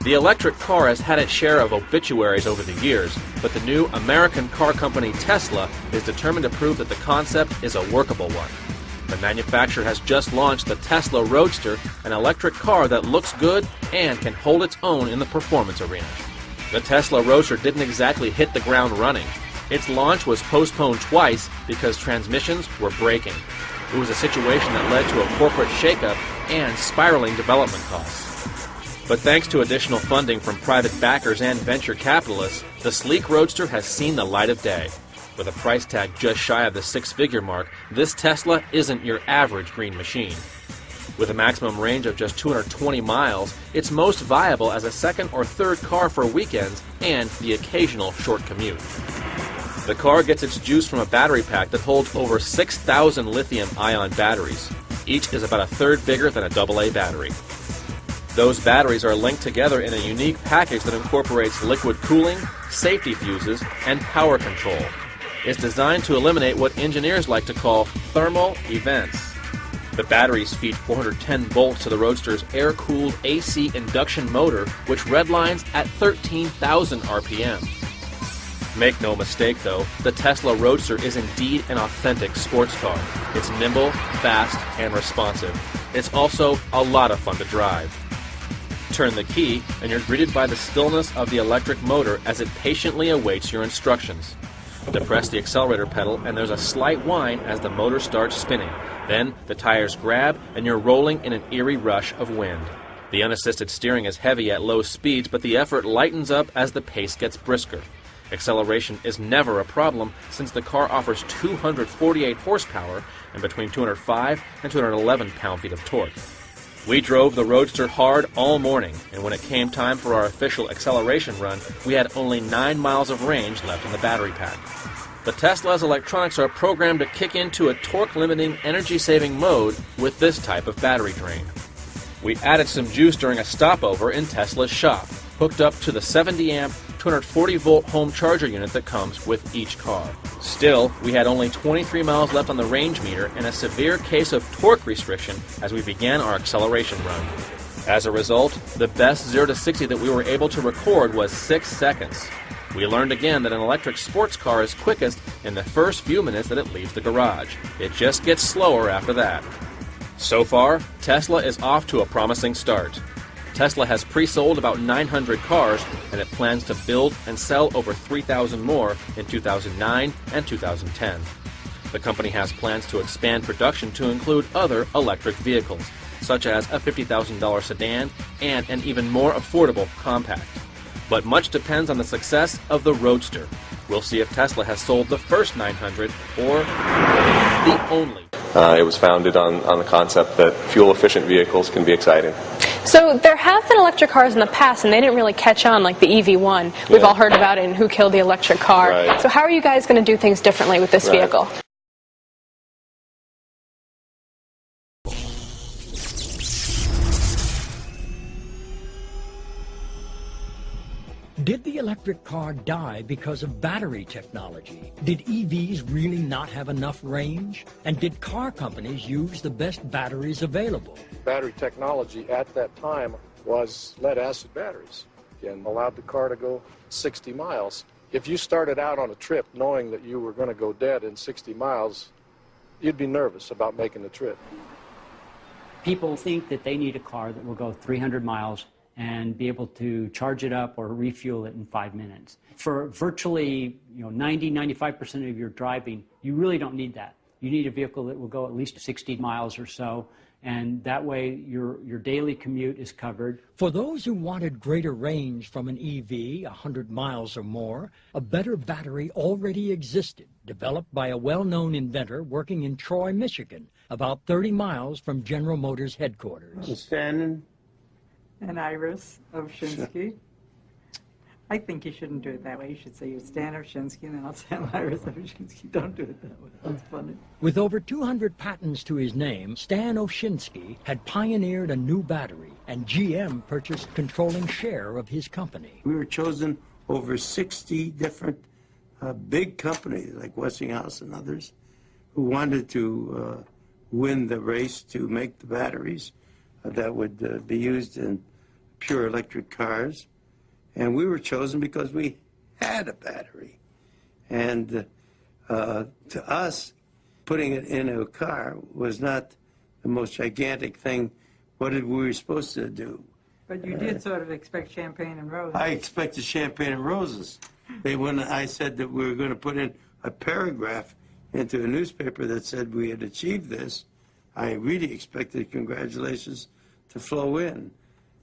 The electric car has had its share of obituaries over the years, but the new American car company Tesla is determined to prove that the concept is a workable one. The manufacturer has just launched the Tesla Roadster, an electric car that looks good and can hold its own in the performance arena. The Tesla Roadster didn't exactly hit the ground running. Its launch was postponed twice because transmissions were breaking. It was a situation that led to a corporate shakeup and spiraling development costs. But thanks to additional funding from private backers and venture capitalists, the sleek Roadster has seen the light of day. With a price tag just shy of the six-figure mark, this Tesla isn't your average green machine. With a maximum range of just 220 miles, it's most viable as a second or third car for weekends and the occasional short commute. The car gets its juice from a battery pack that holds over 6,000 lithium-ion batteries. Each is about a third bigger than a AA battery. Those batteries are linked together in a unique package that incorporates liquid cooling, safety fuses, and power control. It's designed to eliminate what engineers like to call thermal events. The batteries feed 410 volts to the Roadster's air-cooled AC induction motor, which redlines at 13,000 RPM. Make no mistake, though, the Tesla Roadster is indeed an authentic sports car. It's nimble, fast, and responsive. It's also a lot of fun to drive. Turn the key, and you're greeted by the stillness of the electric motor as it patiently awaits your instructions. Depress the accelerator pedal, and there's a slight whine as the motor starts spinning. Then the tires grab, and you're rolling in an eerie rush of wind. The unassisted steering is heavy at low speeds, but the effort lightens up as the pace gets brisker. Acceleration is never a problem since the car offers 248 horsepower and between 205 and 211 pound-feet of torque. We drove the Roadster hard all morning, and when it came time for our official acceleration run, we had only 9 miles of range left in the battery pack. The Tesla's electronics are programmed to kick into a torque-limiting, energy-saving mode with this type of battery drain. We added some juice during a stopover in Tesla's shop, hooked up to the 70-amp, 240-volt home charger unit that comes with each car. Still, we had only 23 miles left on the range meter and a severe case of torque restriction as we began our acceleration run. As a result, the best 0 to 60 that we were able to record was 6 seconds. We learned again that an electric sports car is quickest in the first few minutes that it leaves the garage. It just gets slower after that. So far, Tesla is off to a promising start. Tesla has pre-sold about 900 cars, and it plans to build and sell over 3,000 more in 2009 and 2010. The company has plans to expand production to include other electric vehicles, such as a $50,000 sedan and an even more affordable compact. But much depends on the success of the Roadster. We'll see if Tesla has sold the first 900 or the only. It was founded on the concept that fuel-efficient vehicles can be exciting. So there have been electric cars in the past, and they didn't really catch on like the EV1. We've all heard about it and Who Killed the Electric Car. Right. So how are you guys going to do things differently with this vehicle? Did the electric car die because of battery technology? Did EVs really not have enough range? And did car companies use the best batteries available? Battery technology at that time was lead-acid batteries and allowed the car to go 60 miles. If you started out on a trip knowing that you were going to go dead in 60 miles, you'd be nervous about making the trip. People think that they need a car that will go 300 miles and be able to charge it up or refuel it in 5 minutes. For virtually 90–95% of your driving, you really don't need that. You need a vehicle that will go at least 60 miles or so, and that way your daily commute is covered. For those who wanted greater range from an EV, 100 miles or more, a better battery already existed, developed by a well-known inventor working in Troy, Michigan, about 30 miles from General Motors headquarters. Standing. And Iris Ovshinsky. I think you shouldn't do it that way. You should say you're Stan Ovshinsky, and then I'll say I'm Iris Ovshinsky. Don't do it that way. That's funny. With over 200 patents to his name, Stan Ovshinsky had pioneered a new battery, and GM purchased controlling share of his company. We were chosen over 60 different big companies like Westinghouse and others who wanted to win the race to make the batteries that would be used in pure electric cars, and we were chosen because we had a battery. And to us, putting it in a car was not the most gigantic thing. What did we were supposed to do? But you did sort of expect champagne and roses. I expected champagne and roses. When I said that we were going to put in a paragraph into a newspaper that said we had achieved this, I really expected congratulations to flow in.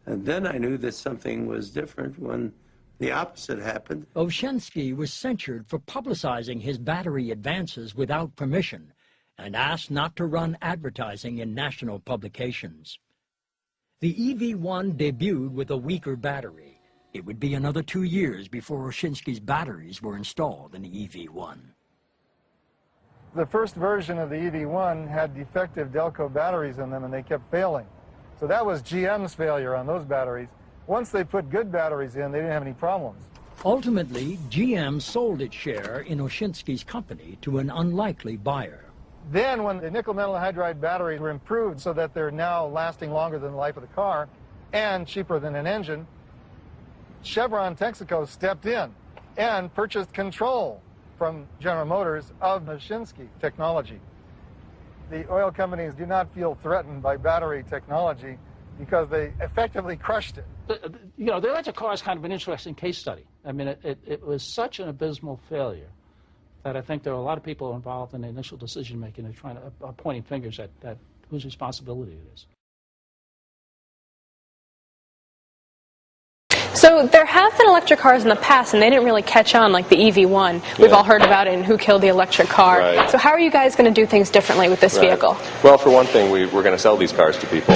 And then I knew that something was different when the opposite happened. Oshensky was censured for publicizing his battery advances without permission and asked not to run advertising in national publications. The EV1 debuted with a weaker battery. It would be another 2 years before Oshensky's batteries were installed in the EV1. The first version of the EV1 had defective Delco batteries in them, and they kept failing. So that was GM's failure on those batteries. Once they put good batteries in, they didn't have any problems. Ultimately, GM sold its share in Oshensky's company to an unlikely buyer. Then, when the nickel metal hydride batteries were improved so that they're now lasting longer than the life of the car and cheaper than an engine, Chevron Texaco stepped in and purchased control from General Motors of Oshensky technology. The oil companies do not feel threatened by battery technology because they effectively crushed it. You know, the electric car is kind of an interesting case study. I mean, it was such an abysmal failure that I think there are a lot of people involved in the initial decision-making and trying to pointing fingers at whose responsibility it is. So there have been electric cars in the past, and they didn't really catch on like the EV1. We've all heard about it and who killed the electric car. Right. So how are you guys going to do things differently with this vehicle? Well, for one thing, we're going to sell these cars to people.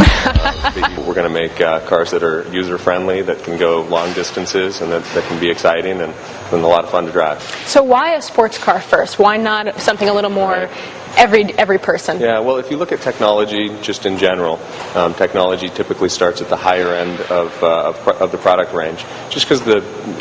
We're going to make cars that are user-friendly, that can go long distances, and that can be exciting and a lot of fun to drive. So why a sports car first? Why not something a little more every person? Yeah, well, if you look at technology just in general, technology typically starts at the higher end of the product range, just because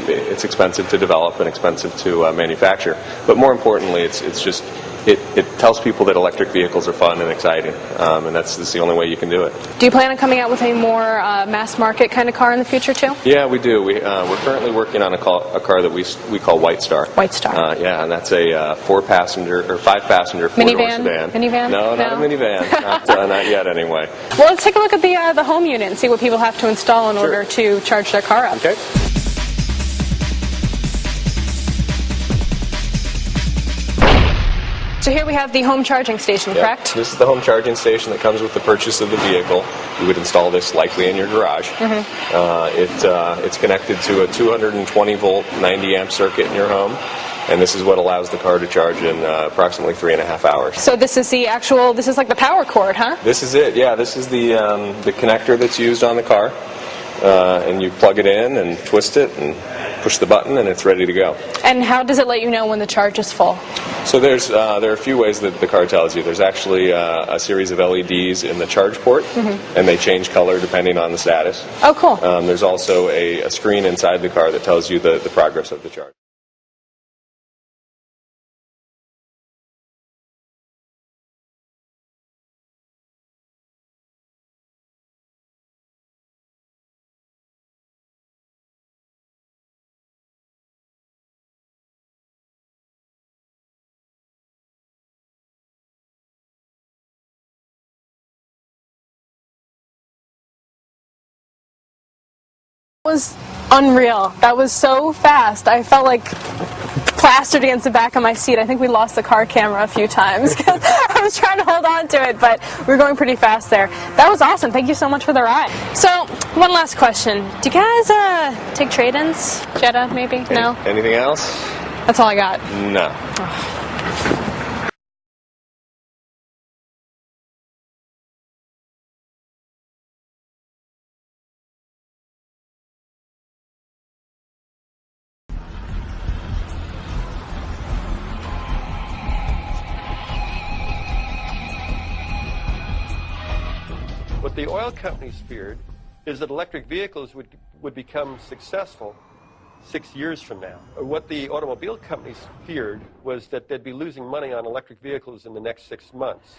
it's expensive to develop and expensive to manufacture. But more importantly, it tells people that electric vehicles are fun and exciting, and that's the only way you can do it. Do you plan on coming out with a more mass market kind of car in the future too? Yeah, we do. We're currently working on a car that we call White Star. White Star. Yeah, and that's a 4-passenger or 5-passenger four-door sedan. Minivan? No, not a minivan. Not yet, anyway. Well, let's take a look at the home unit and see what people have to install in order to charge their car up. Okay. So here we have the home charging station, correct? This is the home charging station that comes with the purchase of the vehicle. You would install this likely in your garage. It's connected to a 220-volt, 90-amp circuit in your home, and this is what allows the car to charge in approximately 3.5 hours. So this is this is like the power cord, huh? This is it, yeah. This is the connector that's used on the car, and you plug it in and twist it and push the button, and it's ready to go. And how does it let you know when the charge is full? So there are a few ways that the car tells you. There's actually a series of LEDs in the charge port, and they change color depending on the status. Oh, cool. There's also a screen inside the car that tells you the progress of the charge. That was unreal. That was so fast. I felt like plastered against the back of my seat. I think we lost the car camera a few times because I was trying to hold on to it, but we were going pretty fast there. That was awesome. Thank you so much for the ride. So, one last question. Do you guys take trade-ins? Jetta, maybe? No? Anything else? That's all I got. No. What the oil companies feared is that electric vehicles would become successful 6 years from now. What the automobile companies feared was that they'd be losing money on electric vehicles in the next 6 months.